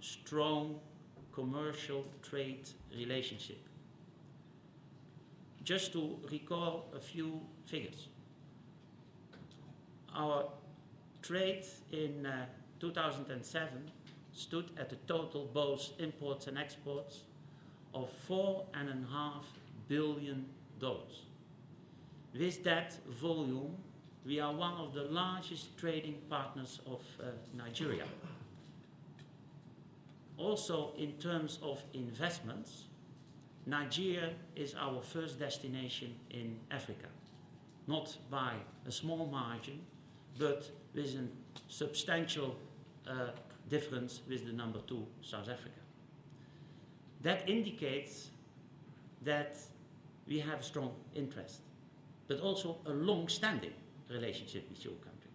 strong commercial trade relationship. Just to recall a few figures. Our trade in 2007 stood at a total, both imports and exports, of $4.5 billion. With that volume, we are one of the largest trading partners of Nigeria. Also, in terms of investments, Nigeria is our first destination in Africa. Not by a small margin, but with a substantial difference with the number 2, South Africa. That indicates that we have a strong interest, but also a long-standing relationship with your country.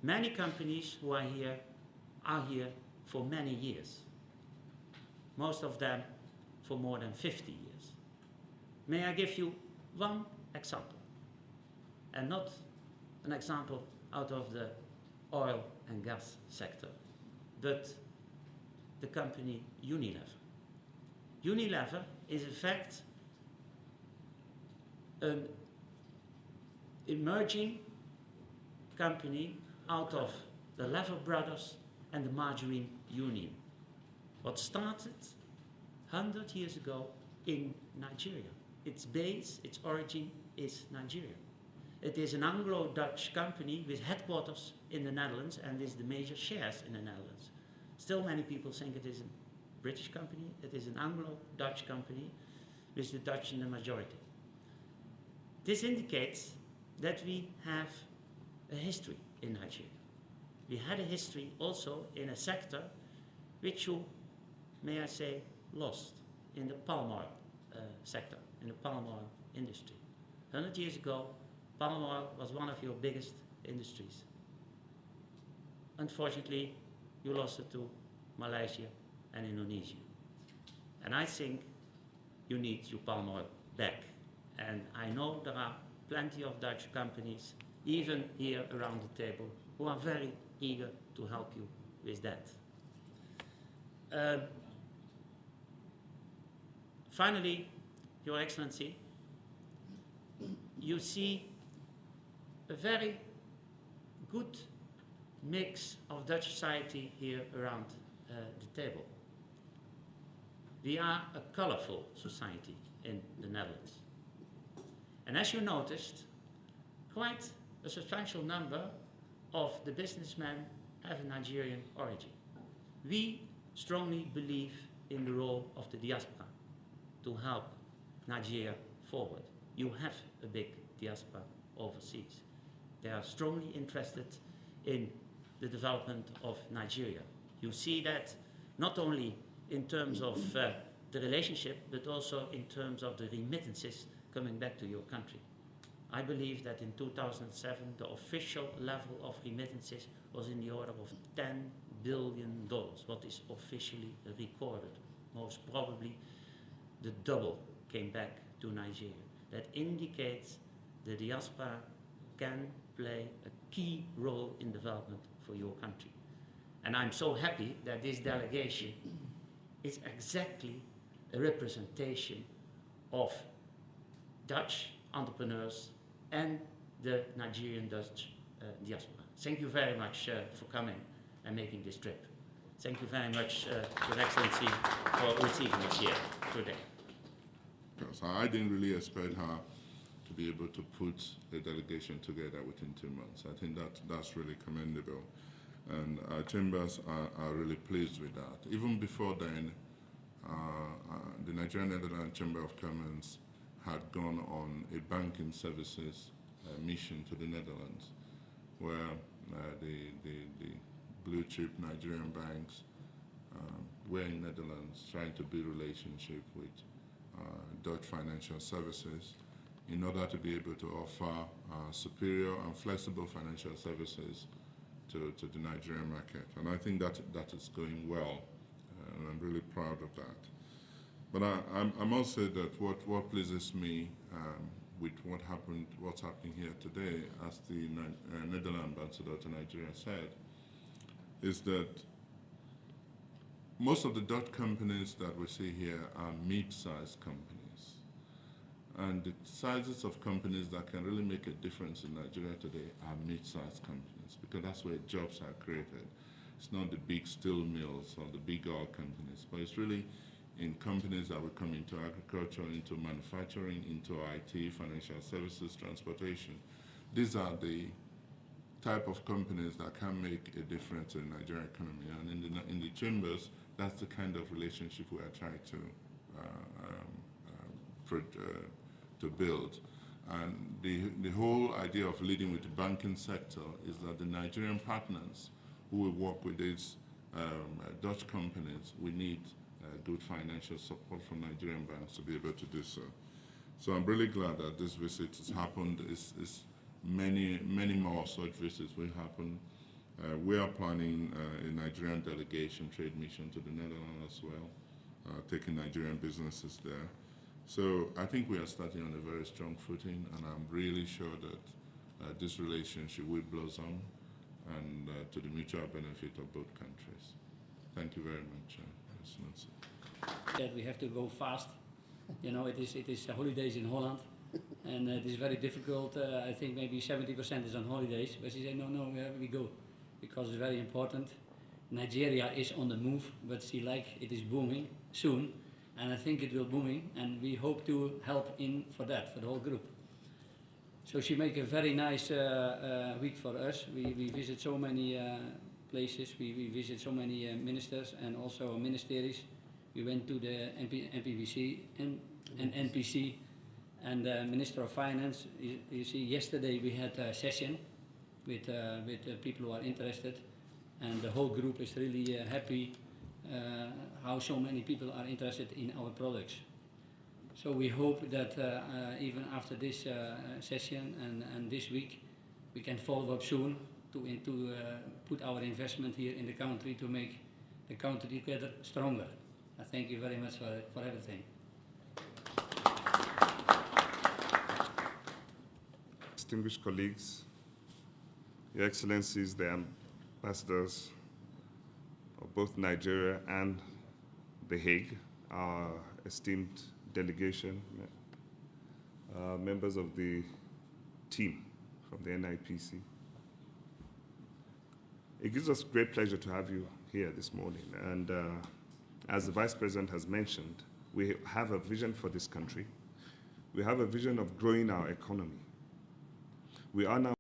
Many companies who are here for many years. Most of them for more than 50 years. May I give you one example? And not an example out of the oil and gas sector, but the company Unilever. Unilever is in fact an emerging company out of the Lever brothers and the Margarine Union. What started 100 years ago in Nigeria. Its base, its origin is Nigeria. It is an Anglo-Dutch company with headquarters in the Netherlands and with the major shares in the Netherlands. Still many people think it is a British company. It is an Anglo-Dutch company with the Dutch in the majority. This indicates that we have a history in Nigeria. We had a history also in a sector which you, may I say, lost in the palm oil sector, in the palm oil industry. 100 years ago, palm oil was one of your biggest industries. Unfortunately, you lost it to Malaysia and Indonesia. And I think you need your palm oil back. And I know there are plenty of Dutch companies, even here around the table, who are very eager to help you with that. Finally, Your Excellency, you see a very good mix of Dutch society here around the table. We are a colorful society in the Netherlands. And as you noticed, quite a substantial number of the businessmen have a Nigerian origin. We strongly believe in the role of the diaspora to help Nigeria forward. You have a big diaspora overseas. They are strongly interested in the development of Nigeria. You see that not only in terms of the relationship, but also in terms of the remittances coming back to your country. I believe that in 2007, the official level of remittances was in the order of $10 billion, what is officially recorded. Most probably the double came back to Nigeria. That indicates the diaspora can play a key role in development for your country. And I'm so happy that this delegation is exactly a representation of Dutch entrepreneurs and the Nigerian Dutch diaspora. Thank you very much for coming and making this trip. Thank you very much, Your Excellency, for receiving us here today. Yes, I didn't really expect her to be able to put a delegation together within 2 months. I think that's really commendable. And our chambers are really pleased with that. Even before then, the Nigerian Netherlands Chamber of Commerce had gone on a banking services mission to the Netherlands, where the blue chip Nigerian banks were in Netherlands trying to build relationship with Dutch financial services in order to be able to offer superior and flexible financial services to the Nigerian market. And I think that is going well, and I'm really proud of that. But I must say that what pleases me with what's happening here today, as the Netherlands ambassador to Nigeria said, is that most of the Dutch companies that we see here are mid-sized companies. And the sizes of companies that can really make a difference in Nigeria today are mid-sized companies, because that's where jobs are created. It's not the big steel mills or the big oil companies, but it's really in companies that will come into agriculture, into manufacturing, into IT, financial services, transportation. These are the type of companies that can make a difference in the Nigerian economy. And in the chambers, that's the kind of relationship we are trying to build. And the whole idea of leading with the banking sector is that the Nigerian partners who will work with these Dutch companies, we need good financial support from Nigerian banks to be able to do so. So I'm really glad that this visit has happened. Many more such visits will happen. We are planning a Nigerian delegation trade mission to the Netherlands as well, taking Nigerian businesses there. So I think we are starting on a very strong footing, and I'm really sure that this relationship will blossom and to the mutual benefit of both countries. Thank you very much, Excellency. That we have to go fast. You know, it is holidays in Holland, and it is very difficult. I think maybe 70% is on holidays, but she said no, we go, because it's very important. Nigeria is on the move, but she it is booming soon, and I think it will booming, and we hope to help in for that, for the whole group. So she make a very nice week for us. We visit so many places. We visit so many ministers and also ministries. We went to the NPVC and NPC and the Minister of Finance. You see, yesterday we had a session with people who are interested, and the whole group is really happy how so many people are interested in our products. So we hope that even after this session and this week, we can follow up soon to put our investment here in the country to make the country together stronger. I thank you very much for everything. Distinguished colleagues, Your Excellencies, the ambassadors of both Nigeria and The Hague, our esteemed delegation, members of the team from the NIPC. It gives us great pleasure to have you here this morning. And as the Vice President has mentioned, we have a vision for this country. We have a vision of growing our economy. We are now